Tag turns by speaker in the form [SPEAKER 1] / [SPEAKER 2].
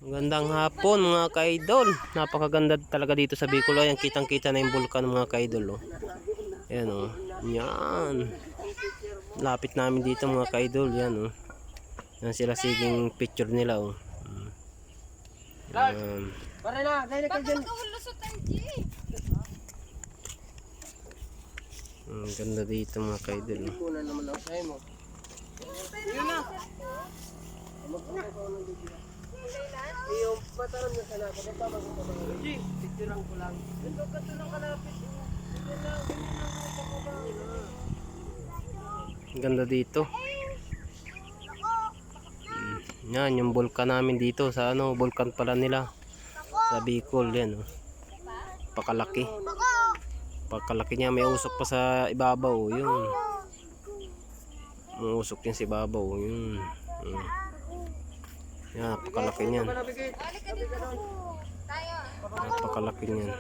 [SPEAKER 1] Magandang hapon mga ka-idol. Napakaganda talaga dito sa Bicol. Ayan, kitang-kita na yung bulkan mga ka-idol. Oh. Ayan oh. Yan. Lapit namin dito mga ka-idol. Yan oh. Yan sila siging picture nila oh. Yan.
[SPEAKER 2] Para na, dahil ka dyan.
[SPEAKER 1] Ang ganda dito mga ka-idol. Oh.
[SPEAKER 2] Kuna naman ako sa'yo mo. Yun na. Yung mataram na sana ako. Dito mag-ito. G, picturean ko lang. Dito ka ito lang kalapit.
[SPEAKER 1] Ang ganda dito. Yan yung bulkan namin dito sa ano, bulkan pala nila sa Bicol yan oh. Pakalaki. Pakalaki niya, may usok pa sa ibabaw yun. May usok yan sa ibabaw yun. Yan, napakalaki niyan. Napakalaki niyan.